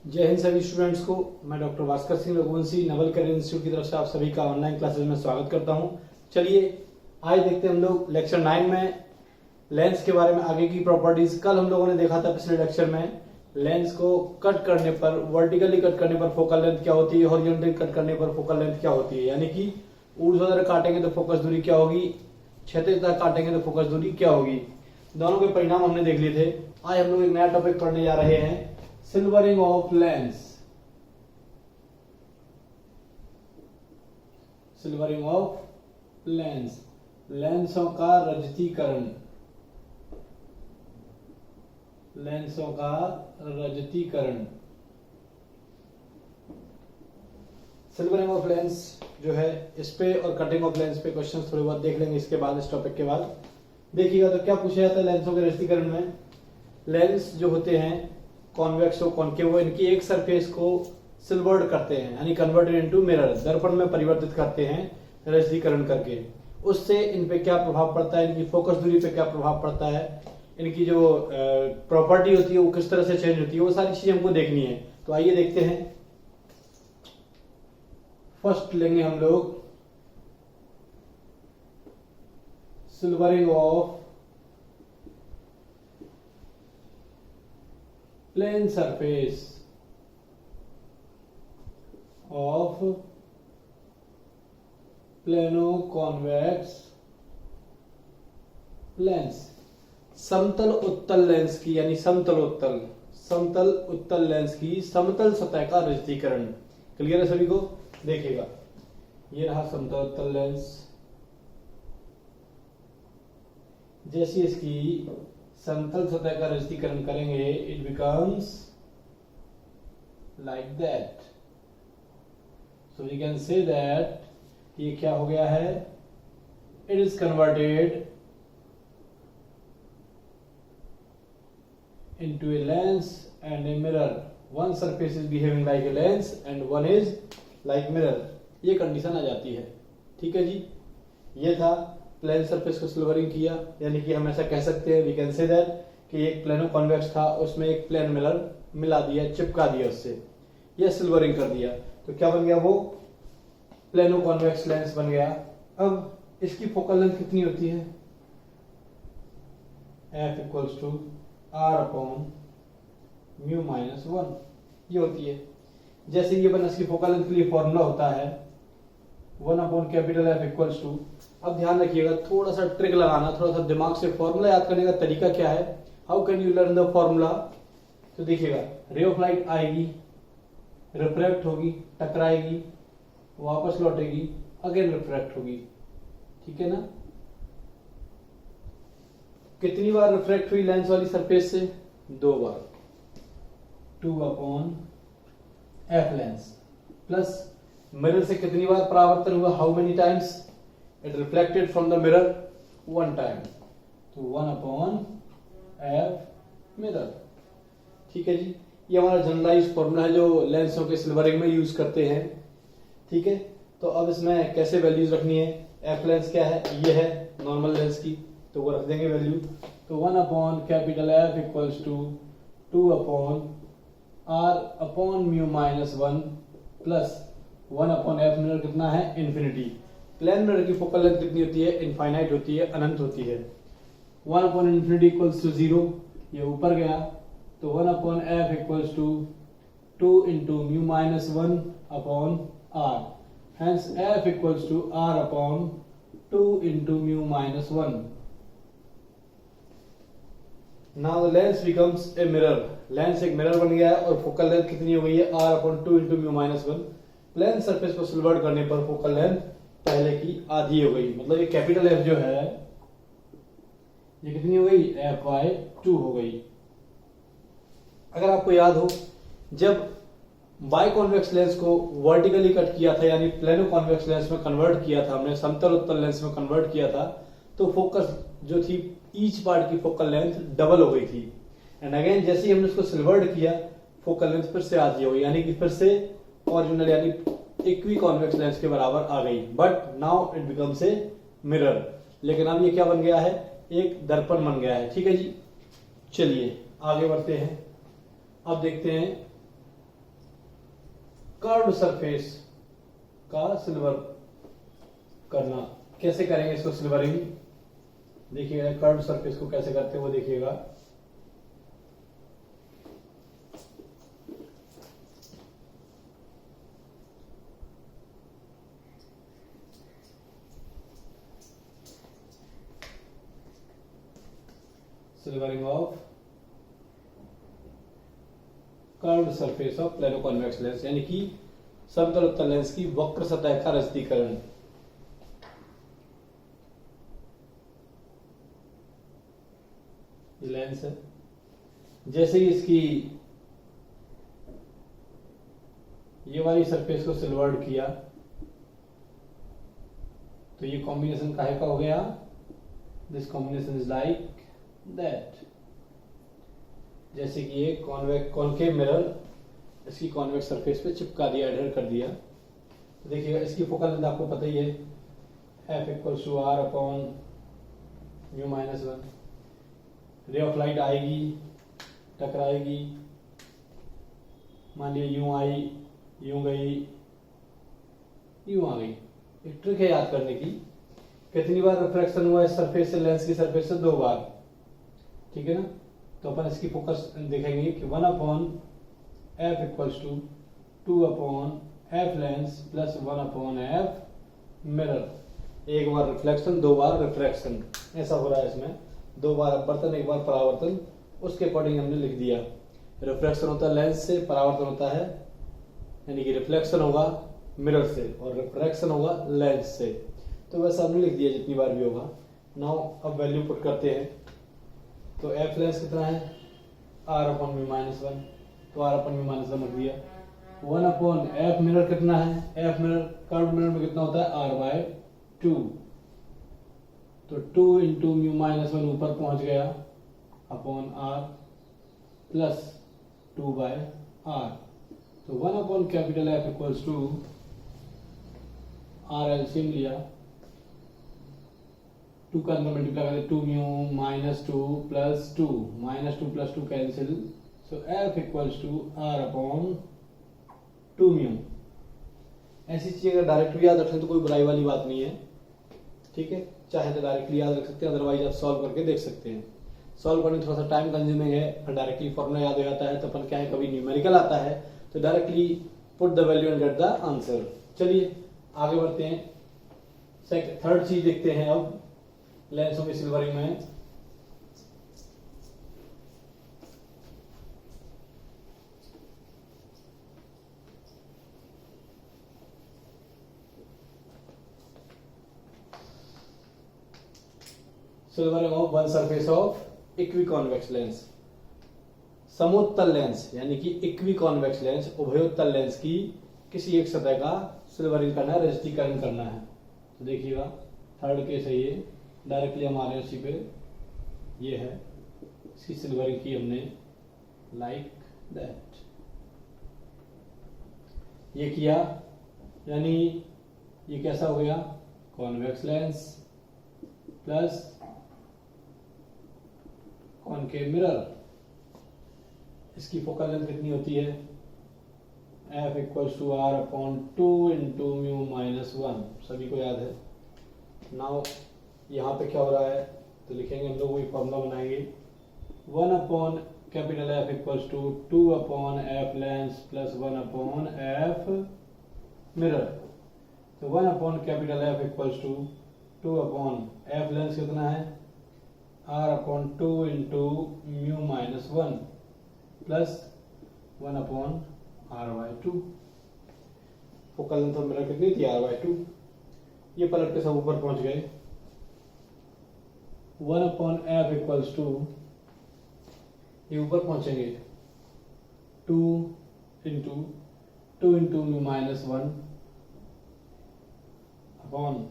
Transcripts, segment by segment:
जय हिंद सभी स्टूडेंट्स को। मैं doctor Bhaskar Singh Raghuvanshi Naval career institute की तरफ से आप सभी का ऑनलाइन क्लासेस में स्वागत करता हूं। चलिए आज देखते हैं हम लोग लेक्चर 9 में लेंस के बारे में आगे की प्रॉपर्टीज। कल हम लोगों ने देखा था पिछले लेक्चर में लेंस को कट करने पर, वर्टिकली कट करने पर फोकल लेंथ क्या होती है, हॉरिजॉन्टली कट करने पर फोकल लेंथ क्या होती है। यानी कि ऊर्ध्वाधर काटेंगे तो फोकस दूरी क्या होगी, क्षैतिज काटेंगे तो फोकस दूरी क्या होगी। दोनों के परिणाम हमने देख लिए थे। आज हम लोग एक नया टॉपिक पढ़ने जा रहे हैं, silvering of lens. Silvering of lens, लेंसों का रजतीकरण, लेंसों का रजतीकरण। सिल्वरिंग ऑफ लेंस जो है, इस पे और कटिंग ऑफ लेंस पे क्वेश्चंस थोड़े बहुत देख लेंगे इसके बाद, इस टॉपिक के बाद देखिएगा तो क्या पूछा जाता है लेंसों के रजतीकरण में। लेंस जो होते हैं कॉन्वेक्स और कॉन्केव, वो इनकी एक सरफेस को सिल्वर्ड करते हैं, यानी कन्वर्टेड इनटू मिरर, दर्पण में परिवर्तित करते हैं रजतीकरण करके। उससे इन पे क्या प्रभाव पड़ता है, इनकी फोकस दूरी पे क्या प्रभाव पड़ता है, इनकी जो प्रॉपर्टी होती है वो किस तरह से चेंज होती है, वो सारी चीजें हमको देखनी है। तो आइए देखते हैं। फर्स्ट लेंगे हम लोग silvering of plane surface of plano convex lens, समतल उत्तल लेंस की, यानी समतल उत्तल लेंस की समतल सतह का रजतीकरण। क्लियर है सभी को? देखिएगा ये रहा समतल उत्तल लेंस। जैसे इसकी समतल सतह का रजतीकरण करेंगे, it becomes like that. So we can say that ये क्या हो गया है, it is converted into a lens and a mirror. One surface is behaving like a lens and one is like mirror. ये कंडीशन आ जाती है। ठीक है जी, ये था प्लेन सरफेस को सिल्वरिंग किया, यानी कि हम ऐसा कह सकते हैं, वी कैन से दैट कि एक प्लेनो कॉन्वेक्स था, उसमें एक प्लेन मिरर मिला दिया, चिपका दिया, उससे ये सिल्वरिंग कर दिया। तो क्या बन गया, वो प्लेनो कॉन्वेक्स लेंस बन गया। अब इसकी फोकल लेंथ कितनी होती है, f equals to r upon mu minus 1 ये होती है। जैसे ये बना, इसकी फोकल लेंथ के लिए फॉर्मूला होता है 1 upon capital F equals to. अब ध्यान रखिएगा, थोड़ा सा ट्रिक लगाना, थोड़ा सा दिमाग से फॉर्मूला याद करने का तरीका क्या है, how can you learn the formula. तो देखिएगा, रे ऑफ लाइट आएगी, रिफ्रैक्ट होगी, टकराएगी, वापस लौटेगी, अगेन रिफ्रैक्ट होगी। ठीक है ना? कितनी बार रिफ्रैक्ट हुई लेंस वाली सरफेस से? 2 बार, 2 upon F lens. Plus mirror से कितनी बार परावर्तन हुआ, how many times it reflected from the mirror, 1 time, तो 1 अपॉन एफ मिरर। ठीक है जी, ये हमारा जनरलाइज फॉर्मूला है जो लेंसों के सिल्वरिंग में यूज करते हैं। ठीक है, तो अब इसमें कैसे वैल्यूज रखनी है, एफ लेंस क्या है, ये है नॉर्मल लेंस की, तो वो रख देंगे वैल्यू। तो 1 upon capital F equals to 2 upon R upon mu minus 1 plus 1 upon F mirror कितना है, इन्फिनिटी। प्लेन मिरर की फोकल लेंथ कितनी होती है, इनफाइनाइट होती है, अनंत होती है। 1 अपॉन इन्फिनिटी इक्वल्स टू 0, ये ऊपर गया, तो 1 upon F equals to 2 into mu minus 1 upon R, hence F equals to R upon 2 into mu minus 1। Now the lens becomes a mirror. Lens एक मिरर बन गया है और फोकल लेंथ कितनी हो गई है, r upon 2 into mu minus 1। Plane surface को सिल्वर्ड करने पर फोकल लेंथ पहले की आधी हो गई, मतलब ये कैपिटल F जो है ये कितनी हो गई, f/2 हो गई। अगर आपको याद हो, जब बाई कॉन्वेक्स लेंस को वर्टिकली कट किया था, यानी प्लेनो कॉन्वेक्स लेंस में कन्वर्ट किया था हमने, समतल उत्तल लेंस में कन्वर्ट किया था, तो फोकस जो थी, ईच पार्ट की फोकल लेंथ डबल हो गई थी। एंड अगेन जैसे ही हमने उसको सिल्वर्ड किया, फोकल लेंथ फिर से आधी हो गई, यानी कि फिर से ओरिजिनल यानी इक्वी कॉन्वेक्स लेंस के बराबर आ गई। But now it becomes a mirror. लेकिन अब ये क्या बन गया है, एक दर्पण बन गया है। ठीक है जी, चलिए आगे बढ़ते हैं। अब देखते हैं कर्व्ड सरफेस का सिल्वर करना। कैसे करेंगे इसको सिल्वरिंग, देखिएगा कर्व्ड सरफेस को कैसे करते हैं वो देखिएगा। Silvering of curved surface of plano convex lens, यानी कि समतल उत्तल लेंस की वक्र सतह का रजतीकरण। लेंस है, जैसे ही इसकी ये वाली सरफेस को सिल्वर्ड किया तो ये कॉम्बिनेशन काहे का हो गया, this combination is like that. जैसे कि ये कॉनकेव मिरर इसकी कॉन्वेक्स सरफेस पे चिपका दिया, एडहेर कर दिया। तो देखिएगा इसकी फोकल लेंथ आपको पता ही है, f equal to r upon mu minus 1। Ray of light आएगी, टकराएगी, मान लिया यूं आई, यूं गई, यूं आ गई। एक ट्रिक है याद करने की, कितनी बार रिफ्लेक्शन हुआ इस सरफेस से, लेंस की सरफेस से 2 बार, ठीक है ना। तो अपन इसकी फोकस देखेंगे कि 1 upon F equals to 2 upon F lens plus 1 upon F mirror. एक बार रिफ्लेक्शन, 2 बार रिफ्रैक्शन, ऐसा हो रहा है इसमें। 2 बार अपवर्तन, 1 बार परावर्तन, उसके अकॉर्डिंग हमने लिख दिया। रिफ्लेक्शन होता है लेंस से, परावर्तन होता है यानी कि रिफ्लेक्शन होगा मिरर से और रिफ्रैक्शन होगा लेंस से। तो वैसा हमने लिख दिया जितनी बार भी होगा। नाउ अब वैल्यू पुट करते हैं। तो एफ लेंस कितना है, आर अपॉन म्यू माइनस 1, तो आर अपॉन म्यू माइनस 1 रख दिया। 1 अपॉन एफ मिरर कितना है, एफ मिरर कर्व मिरर में कितना होता है, आर बाय 2। तो 2 इंटू म्यू माइनस 1 ऊपर पहुंच गया upon R plus 2 by R. तो 1 upon capital F equals to R LCM लिया, 2 का अंदर मल्टीप्लाई करते 2 mu minus 2 plus 2, minus 2 plus 2 cancel. So F equals to R upon 2 mu. ऐसी चीजें अगर डायरेक्टली याद रखें तो कोई बुराई वाली बात नहीं है, ठीक है। चाहे तो डायरेक्टली याद रख सकते हैं, अदरवाइज आप सॉल्व करके देख सकते हैं। सॉल्व करने में थोड़ा सा टाइम कंज्यूमिंग है, अगर डायरेक्टली फॉर्मूला याद हो जाता है तो अपन क्या है, कभी न्यूमेरिकल आता है तो directly put the value and get the answer. चलिए आगे बढ़ते हैं, थर्ड चीज देखते हैं अब लेंसों में सिल्वरिंग में। Silvering of one surface of equiconvex lens. समोत्तल लेंस यानी कि इक्विकॉन्वेक्स लेंस, उभयोत्तल लेंस की किसी एक सतह का सिल्वरिंग करना है, रजतीकरण करना है। तो देखिएगा थर्ड केस है ये, डायरेक्टली हमारे उसी पे ये है, इसकी सिल्वरिंग की हमने लाइक दैट। ये किया यानी ये कैसा हो गया, convex lens plus concave mirror. इसकी फोकल लेंथ कितनी होती है, F equals to R upon 2 into mu minus 1, सभी को याद है। नाउ यहाँ पे क्या हो रहा है तो लिखेंगे हम लोग, वही फॉर्मूला बनाएंगे, 1 upon capital F equals to 2 upon F lens plus 1 upon F mirror. तो 1 upon capital F equals to 2 upon F lens कितना है, R upon 2 into mu minus 1 plus 1 upon R by 2। Focal length mirror कितनी थी, are by 2। ये पलट के सब ऊपर पहुंच गए। 1 अपॉन एफ इक्वल्स टू, ये ऊपर पहुंचेंगे 2 into mu minus 1 upon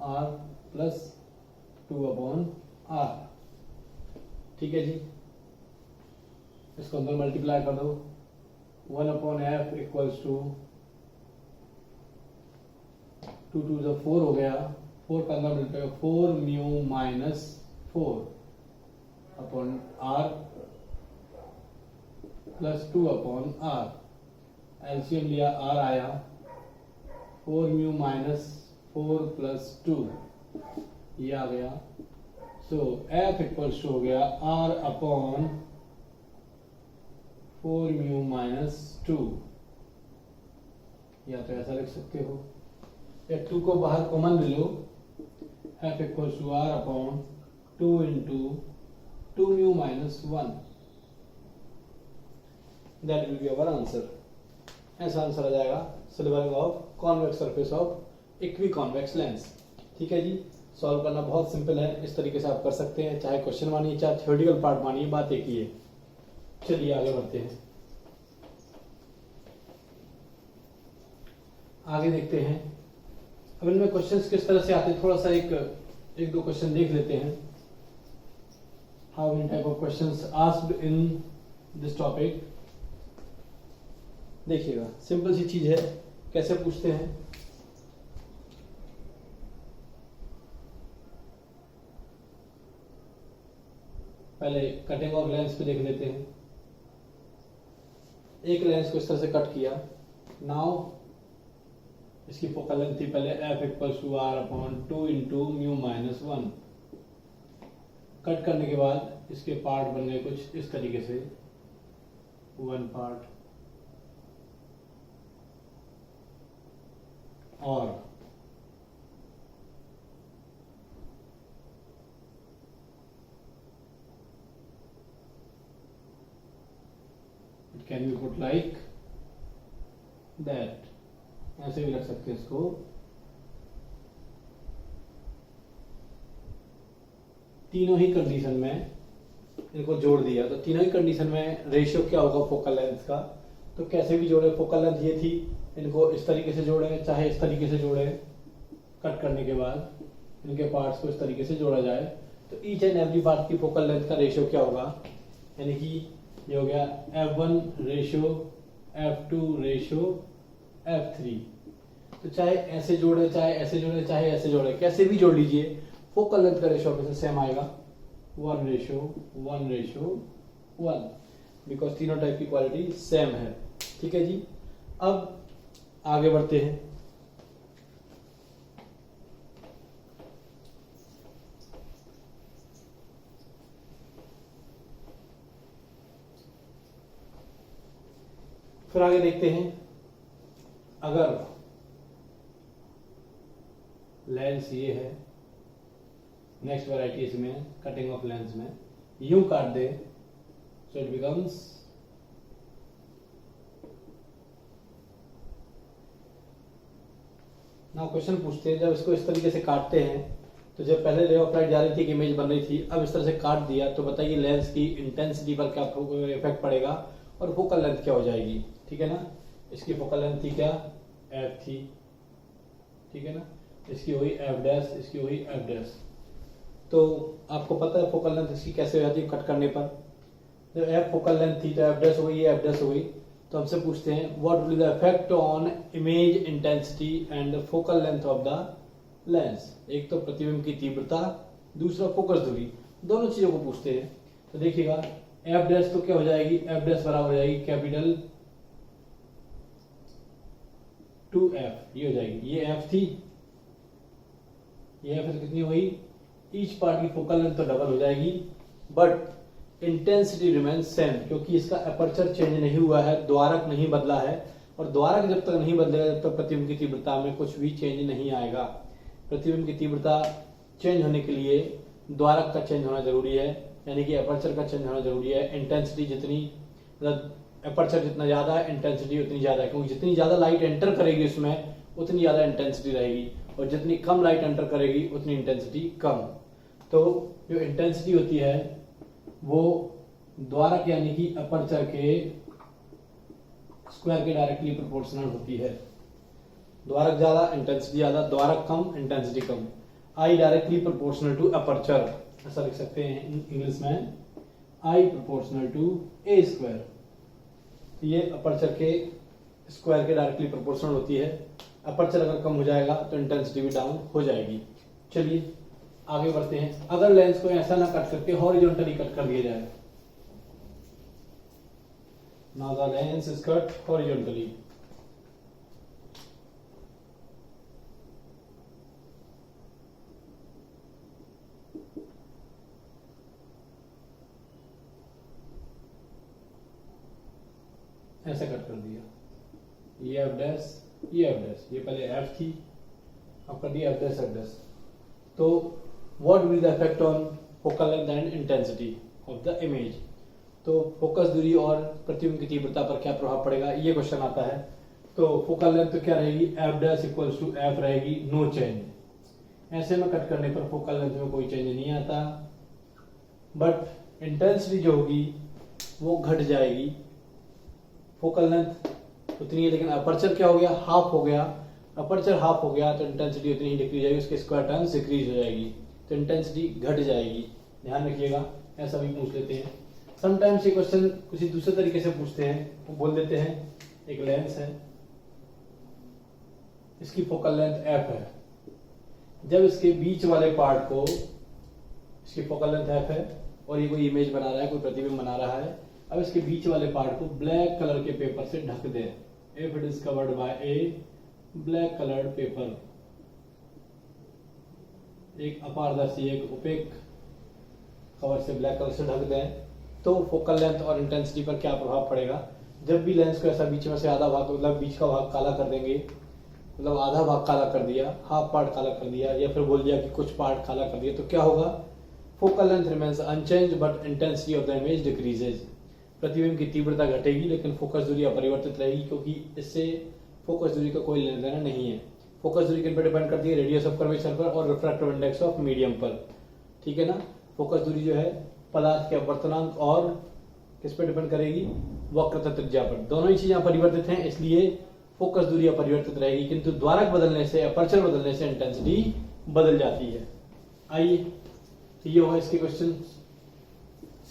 R plus 2 upon R, ठीक है जी। इसको अंदर मल्टीप्लाई कर दो, 1 अपॉन एफ इक्वल्स टू 2 2 जो 4 हो गया, 4 का अंदर multiply 4 mu minus 4 upon R plus 2 upon R. LCM लिया, आर आया 4 म्यू माइनस 4 प्लस 2 ये आ गया। सो एफ इक्वल्स टू हो गया आर अपॉन 4 म्यू माइनस 2, या तो ऐसा लिख सकते हो, या 2 को बाहर कॉमन ले लो, F equals to R upon 2 into 2 mu minus 1, that will be our answer. ऐसा आंसर आ जाएगा silvering of convex surface of equiconvex lens. ठीक है जी, सॉल्व करना बहुत सिंपल है, इस तरीके से आप कर सकते हैं, चाहे क्वेश्चन मानिए चाहे थ्योरेटिकल पार्ट मानिए, बात एक ही है। चलिए आगे बढ़ते हैं, आगे देखते हैं। अब इनमें क्वेश्चंस किस तरह से आते हैं, थोड़ा सा एक दो क्वेश्चन देख लेते हैं। How many type of questions asked in this topic. देखिएगा, सिंपल सी चीज है, कैसे पूछते हैं। पहले कटिंग ऑफ लेंस पे देख लेते हैं। एक लेंस को इस तरह से कट किया, नाउ इसकी फोकल लेंथ थी पहले F equals to R upon 2 into mu minus 1। Cut करने के बाद इसके पार्ट बन गए कुछ इस तरीके से, 1 पार्ट और it can be put like that, ऐसे भी रख सकते हैं इसको। तीनों ही कंडीशन में इनको जोड़ दिया, तो तीनों ही कंडीशन में रेशियो क्या होगा फोकल लेंथ का, तो कैसे भी जोड़े। फोकल लेंथ ये थी, इनको इस तरीके से जोड़े चाहे इस तरीके से जोड़े, कट करने के बाद इनके पार्ट्स को इस तरीके से जोड़ा जाए, तो ईच एंड एवरी पार्ट की फोकल लेंथ का रेशियो क्या होगा, यानी कि ये हो गया f1 ratio f2 ratio f3। तो चाहे ऐसे जोड़े चाहे ऐसे जोड़े चाहे ऐसे जोड़े, कैसे भी जोड़ लीजिए, फोकल लेंथ का रेशियो हमेशा सेम आएगा, 1 रेशियो 1, बिकॉज तीनों टाइप की क्वालिटी सेम है। ठीक है जी, अब आगे बढ़ते हैं। फिर आगे देखते हैं, अगर लेंस ये है, नेक्स्ट वैरायटी इसमें कटिंग ऑफ लेंस में यूं काट दे, सो इट बिकम्स ना। क्वेश्चन पूछते हैं, जब इसको इस तरीके से काटते हैं, तो जब पहले रे ऑफ लाइट जा रही थी, इमेज बन रही थी, अब इस तरह से काट दिया, तो बताइए लेंस की इंटेंसिटी पर क्या इफेक्ट पड़ेगा और फोकल लेंथ क्या हो जाएगी। ठीक है ना, इसकी फोकल लेंथ थी क्या, एफ थी, ठीक है ना, इसकी हुई एफ डैश, इसकी हुई एफ डैश। तो आपको पता है फोकल लेंथ इसकी कैसे हो जाती है कट करने पर, जब एफ फोकल लेंथ थी तो एफ डैश हो गई, एफ डैश हो गई। तो हमसे पूछते हैं what will be the effect on image intensity and focal length of the lens. एक तो प्रतिबिंब की तीव्रता, दूसरा फोकस दूरी, दोनों चीजों को पूछते हैं। तो देखिएगा एफ डैश तो क्या हो जाएगी, एफ डैश बराबर हो जाएगी कैपिटल 2f, ये हो जाएगी, ये f थी, ये f कितनी हुई, ईच पार्ट की फोकल लेंथ तो डबल हो जाएगी, बट इंटेंसिटी रिमेन्स सेम, क्योंकि इसका अपर्चर चेंज नहीं हुआ है, द्वारक नहीं बदला है, और द्वारक जब तक नहीं बदलेगा तब तक प्रतिबिंब की तीव्रता में कुछ भी चेंज नहीं आएगा। प्रतिबिंब की तीव्रता चेंज होने के लिए द्वारक का चेंज होना जरूरी है, यानी कि अपर्चर का चेंज होना जरूरी है। इंटेंसिटी जितनी, अपर्चर जितना ज्यादा है इंटेंसिटी उतनी ज्यादा है, क्योंकि जितनी ज्यादा लाइट एंटर करेगी उसमें उतनी ज्यादा इंटेंसिटी रहेगी, और जितनी कम लाइट एंटर करेगी उतनी इंटेंसिटी कम। तो जो इंटेंसिटी होती है वो द्वारक यानी कि अपर्चर के स्क्वायर के डायरेक्टली प्रोपोर्शनल होती है। द्वारक ज्यादा इंटेंसिटी ज्यादा, द्वारक कम इंटेंसिटी कम। I directly proportional to aperture, ऐसा लिख सकते हैं इंग्लिश में, I proportional to A square. तो ये अपर्चर के स्क्वायर के डायरेक्टली प्रोपोर्शनल होती है। अपर्चर अगर कम हो जाएगा तो इंटेंसिटी भी डाउन हो जाएगी। चलिए आगे बढ़ते हैं। अगर लेंस को ऐसा ना कट करके हॉरिजॉन्टली कट कर दिया जाए, now the lens is cut horizontally, ऐसा कट कर दिया, ये एफ डैश, ये एफ डैश, ये पहले एफ थी, अब कर दिया एफ डैश एफ डैश। तो what will the effect on focal length and intensity of the image. तो फोकस दूरी और प्रतिबिंब की तीव्रता पर क्या प्रभाव पड़ेगा, ये क्वेश्चन आता है। तो फोकल लेंथ तो क्या रहेगी, F dash equals to F रहेगी, नो चेंज। ऐसे में कट करने पर फोकल लेंथ में कोई चेंज नहीं आता, बट इंटेंसिटी जो होगी वो घट जाएगी। फोकल लेंथ उतनी है लेकिन अपर्चर क्या हो गया, हाफ हो गया। अपर्चर हाफ हो गया तो इंटेंसिटी उतनी ही डिक्रीज जाएगी, उसके स्क्वायर टर्म्स डिक्रीज हो जाएगी, तो इंटेंसिटी घट जाएगी। ध्यान रखिएगा, ऐसा भी पूछ लेते हैं। समटाइम्स ये क्वेश्चन किसी दूसरे तरीके से पूछते हैं, वो बोल देते हैं एक लेंस है, इसकी फोकल लेंथ एफ है, जब इसके बीच वाले पार्ट को, इसकी फोकल लेंथ एफ है और ये कोई इमेज बना रहा है, कोई प्रतिबिंब बना रहा है, अब इसके बीच वाले पार्ट को ब्लैक कलर के पेपर से ढक दें, if it is covered by A black coloured paper, एक अपारदर्शी एक ओपेक कवर से ब्लैक कलर से ढक दें, तो फोकल लेंथ और इंटेंसिटी पर क्या प्रभाव पड़ेगा। जब भी लेंस को ऐसा बीच में से आधा भाग, मतलब बीच का भाग काला कर देंगे, मतलब आधा भाग काला कर दिया, हाफ पार्ट काला कर दिया, या फिर बोल दिया कि कुछ पार्ट काला कर दिया, तो क्या होगा, focal length remains unchanged but intensity of the image decreases. प्रतिबिंब की तीव्रता घटेगी लेकिन फोकस दूरी अपरिवर्तित रहेगी, क्योंकि इससे फोकस दूरी का कोई लेना देना नहीं है। फोकस दूरी किन पर डिपेंड करती है, रेडियस ऑफ कर्वेचर पर और रिफ्रैक्टिव इंडेक्स ऑफ मीडियम पर, ठीक है ना। फोकस दूरी जो है पदार्थ के अपवर्तनांक और किस पे डिपेंड करेगी, वक्रता त्रिज्या पर। दोनों ही चीजें अपरिवर्तित हैं, इसलिए फोकस दूरी अपरिवर्तित रहेगी, किंतु द्वारक बदलने से, अपर्चर बदलने से इंटेंसिटी बदल जाती है। आइए, तो ये होगा इसके क्वेश्चन।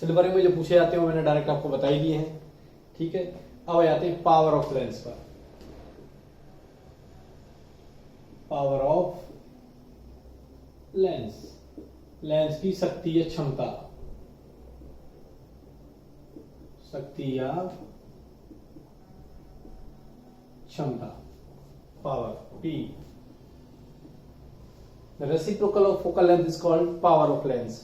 सिल्वर में जो पूछे जाते हैं वो मैंने डायरेक्ट आपको बता ही दिए हैं, ठीक है। अब आते हैं पावर ऑफ लेंस पर। पावर ऑफ लेंस, लेंस की शक्ति या क्षमता, शक्ति या क्षमता, power P। The reciprocal of focal length is called power of lens।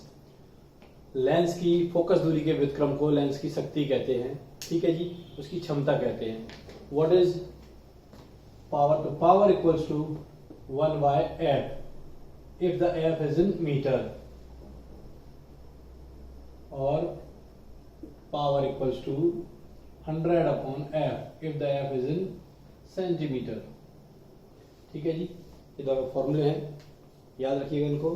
Lens की फोकस दूरी के व्युत्क्रम को लेंस की शक्ति कहते हैं, ठीक है जी, उसकी क्षमता कहते हैं। व्हाट इज पावर, तो power equals to 1 by f if the f is in meter, और power equals to 100 upon f if the f is in centimetre, ठीक है जी। ये दोनों फॉर्मूले हैं, याद रखिएगा इनको।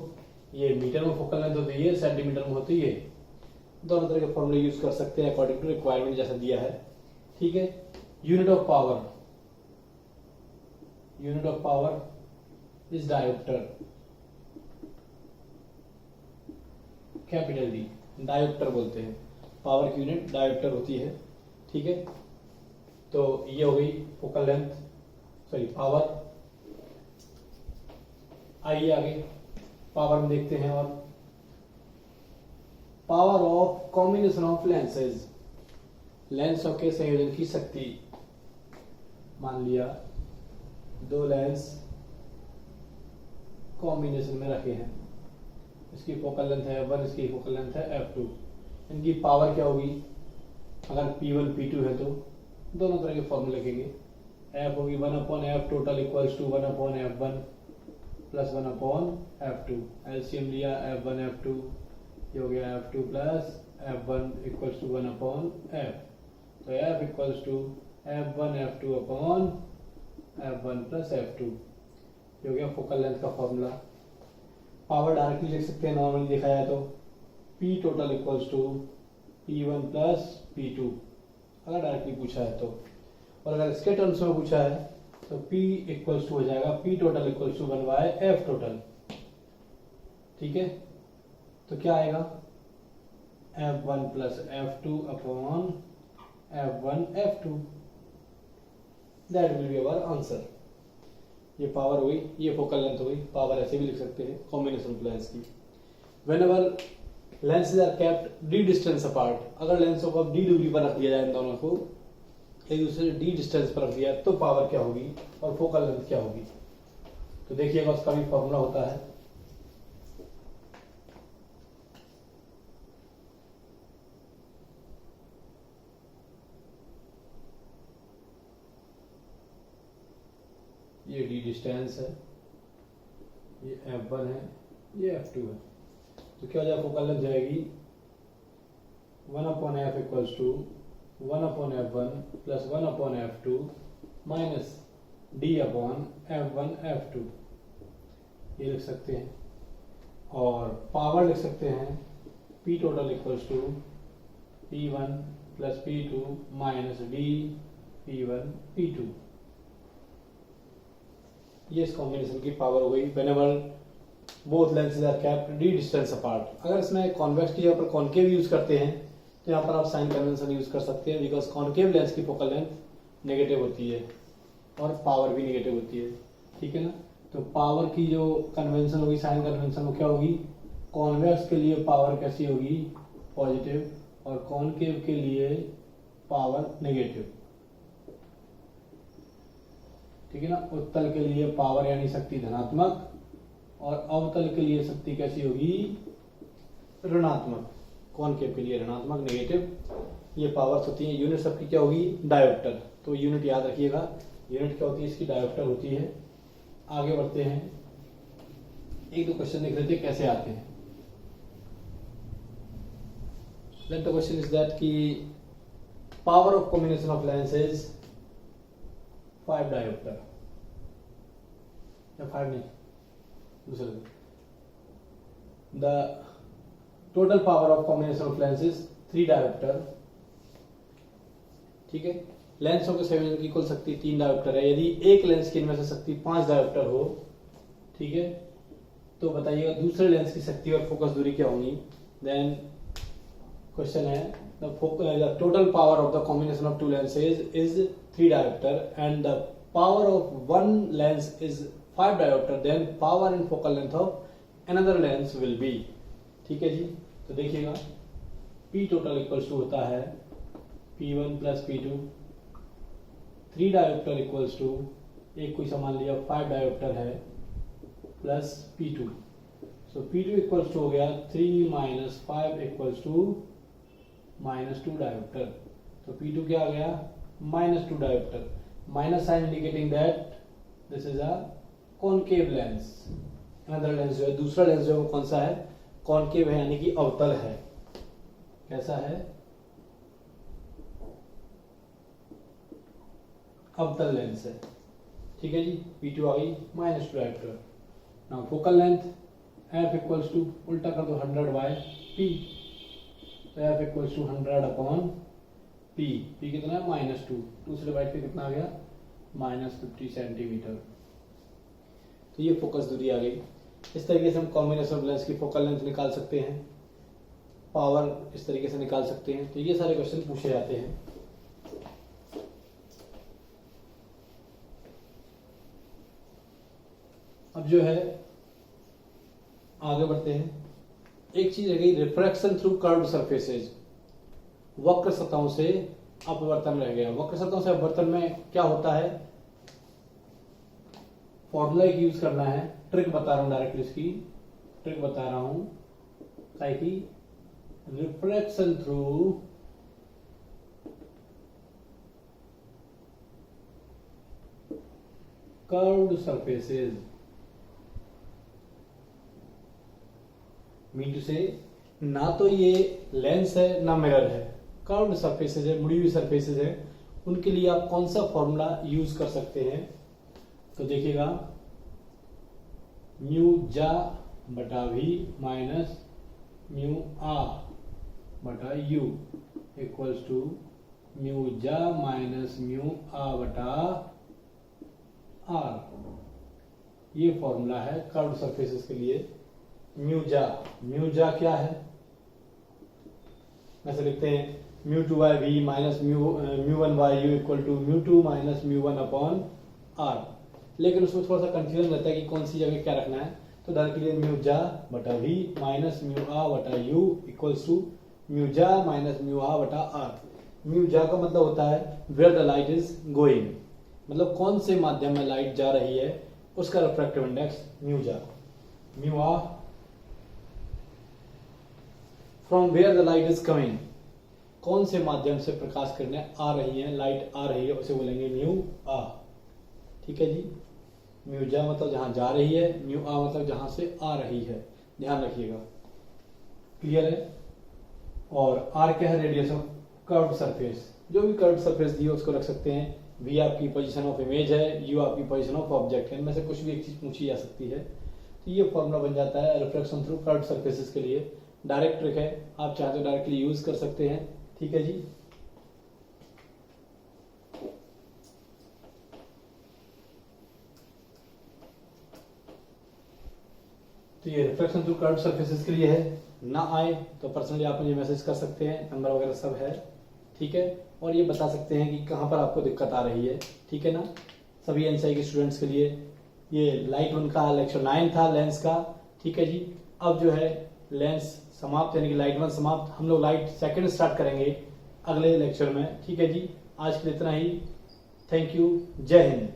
ये मीटर में फोकल लेंथ होती है, सेंटीमीटर में होती है, दोनों तरह के फॉर्मूले यूज कर सकते हैं अकॉर्डिंग टू रिक्वायरमेंट जैसा दिया है, ठीक है। Unit of power, unit of power is dioptre, capital D, dioptre बोलते हैं। पावर की यूनिट डायोप्टर होती है, ठीक है। तो ये हो गई फोकल लेंथ, सॉरी पावर। आइए आगे पावर में देखते हैं। और power of combination of lenses, लेंसों के संयोजन की शक्ति। मान लिया दो लेंस कॉम्बिनेशन में रखे हैं, इसकी फोकल लेंथ है f1, इसकी फोकल लेंथ है f2। इनकी पावर क्या होगी, अगर P1 P2 है तो दोनों तरह के फॉर्मूले लिखेंगे। f होगी 1/f total equals to 1/f1 plus 1/f2। LCM लिया f1 f2, ये हो गया f2 plus f1 equals to 1/f। तो f इक्वल्स टू f1 f2 upon f1 plus f2, ये हो गया फोकल लेंथ का फॉर्मूला। पावर डायरेक्टली लिख सकते हैं नॉर्मली देखा जाए तो, P total equals to P1 plus P2 अगर डायरेक्टली पूछा है तो, और अगर इसके टर्म्स में पूछा है तो P इक्वल्स टू हो जाएगा P total equals to 1 by F total, ठीक है। तो क्या आएगा F1 plus F2 upon F1 F2, that will be our answer. ये पावर हुई, ये फोकल लेंथ हुई। पावर ऐसे भी लिख सकते हैं कॉम्बिनेशन ऑफ लेंस की। Whenever lenses are kept d distance apart, अगर लेंसों को d दूरी पर रख दिया जाए, इन दोनों को एक दूसरे से d डिस्टेंस पर रख दिया तो पावर क्या होगी और फोकल लेंथ क्या होगी। तो देखिएगा उसका भी फॉर्मूला होता है। ये d डिस्टेंस है, ये f1 है, ये f2 है। तो क्या हो जाएगा, फोकल लेंथ जाएगी 1/f equals to 1/f1 plus 1/f2 minus d/f1 f2, ये लिख सकते हैं। और पावर लिख सकते हैं P total equals to P1 plus P2 minus D P1 P2। ये इस कॉम्बिनेशन की पावर हो गई whenever both lenses are kept d distance apart. अगर इसमें कॉन्वेक्स की जगह पर कॉनकेव यूज करते हैं तो यहाँ पर आप साइन कन्वेंशन यूज कर सकते हैं, बिकॉज कॉनकेव लेंस की फोकल लेंथ नेगेटिव होती है और पावर भी नेगेटिव होती है, ठीक है ना। तो पावर की जो कन्वेंशन होगी, साइन कन्वेंशन वो क्या होगी, कॉन्वेक्स के लिए पावर कैसी होगी, पॉजिटिव, और कॉनकेव के लिए पावर नेगेटिव, ठीक है ना। उत्तल के लिए पावर यानी शक्ति धनात्मक और अवतल के लिए शक्ति कैसी होगी, ऋणात्मक। कॉनकेव के लिए ऋणात्मक, नेगेटिव ये पावर्स होती हैं। यूनिट सबकी क्या होगी, डायोप्टर। तो यूनिट याद रखिएगा, यूनिट क्या होती है, इसकी डायोप्टर होती है। आगे बढ़ते हैं, एक दो क्वेश्चन देख लेते हैं कैसे आते हैं। Then the question is that कि power of combination of lenses 5 diopter या 5 नहीं, दूसरा the total power of combination of lenses 3 diopter, ठीक है। लेंसों के संयोजन की कुल शक्ति 3 डायोप्टर है। यदि एक लेंस की इनमें से शक्ति 5 डायोप्टर हो, ठीक है, तो बताइएगा दूसरे लेंस की शक्ति और फोकस दूरी क्या होगी। देन क्वेश्चन है the total power of the combination of two lenses is 3 dioptre and the power of one lens is 5 dioptre, then power in focal length of another lens will be. ठीक है जी, तो देखिएगा P total equals to होता है P1 plus P2, 3 dioptre equals to, एक कोई सामान लिया 5 डायोप्टर है plus P2, so P2 equals to हो गया 3 माइनस 5 इक्वल्स टू -2 डायोप्टर। तो P2 क्या आ गया, -2 dioptre. Minus sign indicating that this is a concave lens. Another lens जो है, दूसरा लेंस जो है वो कौन सा है, कॉनकेव है, यानी कि अवतल है। कैसा है, अवतल लेंस है। ठीक है जी, P2 आ गई -2 dioptre. Now focal length f equals to, उल्टा कर दो 100/p, तो f equals to 100/p। p कितना है, -2, दूसरे बाइट पे कितना आ गया, -50 सेंटीमीटर। तो ये फोकस दूरी आ गई। इस तरीके से हम कॉम्बिनेशन ऑफ लेंस की फोकल लेंथ निकाल सकते हैं, पावर इस तरीके से निकाल सकते हैं। तो ये सारे क्वेश्चन पूछे जाते हैं। अब जो है आगे बढ़ते हैं। एक चीज रह गई, रिफ्रैक्शन थ्रू कर्व्ड सरफेसेज, वक्र सतहों से अपवर्तन रह गया। वक्र सतहों से अपवर्तन में क्या होता है, फॉर्मूला एक यूज करना है। ट्रिक बता रहा हूं, डायरेक्टली इसकी ट्रिक बता रहा हूं, कि refraction through curved surfaces, mean to say ना तो ये लेंस है ना मिरर है, कर्व्ड सरफेसेज है, मुड़ी हुई सरफेसेज है, उनके लिए आप कौन सा फॉर्मूला यूज कर सकते हैं। तो देखिएगा म्यू जा बटा वी माइनस म्यू आ बटा यू इक्वल्स टू म्यू जा माइनस म्यू आ बटा आर। ये फॉर्मूला है कर्व्ड सरफेसेस के लिए। म्यू जा क्या है, ऐसे लिखते हैं μ2/v minus μ1/u equal to μ2 minus μ1 upon R. लेकिन उसमें थोड़ा सा कंफ्यूजन रहता है कि कौन सी जगह क्या रखना है। तो उदाहरण के लिए म्यू जा बटा वी माइनस म्यू आ बटा यू इक्वल्स टू म्यू जा माइनस म्यू आ बटा आर। म्यू जा का मतलब होता है where the light is going, मतलब कौन से माध्यम में लाइट जा रही है, उसका रिफ्रैक्टिव इंडेक्स म्यू जा। म्यू आ from where the light is coming, कौन से माध्यम से प्रकाश किरणें आ रही हैं, लाइट आ रही है, उसे बोलेंगे म्यू आ। ठीक है जी, म्यू जा मतलब जहां जा रही है, म्यू आ मतलब जहां से आ रही है, ध्यान रखिएगा। क्लियर है। और आर क्या है, रेडियस ऑफ कर्व्ड सरफेस, जो भी कर्व्ड सरफेस दी है उसको रख सकते हैं। वी आपकी पोजीशन ऑफ इमेज है, यू आपकी पोजीशन ऑफ ऑब्जेक्ट है, इनमें से कुछ भी एक चीज पूछी जा सकती है। तो ये फॉर्मूला बन जाता है रिफ्लेक्शन थ्रू कर्व्ड सरफेसेस के लिए। डायरेक्ट ट्रिक है, आप चाहे तो डायरेक्टली यूज कर सकते हैं। ठीक है जी। तो ये रिफ्लेक्शन थ्रू कर्व्ड सरफेसेस के लिए है। ना आए तो पर्सनली आप मुझे मैसेज कर सकते हैं, नंबर वगैरह सब है। ठीक है। और ये बता सकते हैं कि कहाँ पर आपको दिक्कत आ रही है। ठीक है ना। सभी एनसीआई के स्टूडेंट्स के लिए ये लाइट 1 का लेक्चर 9 था लेंस का। ठीक है जी। अब जो है लेंस समाप्त, यानी कि लाइट 1 समाप्त, हम लोग लाइट 2 स्टार्ट करेंगे अगले लेक्चर में। ठीक है जी। आज के लिए इतना ही। Thank you. जय हिंद।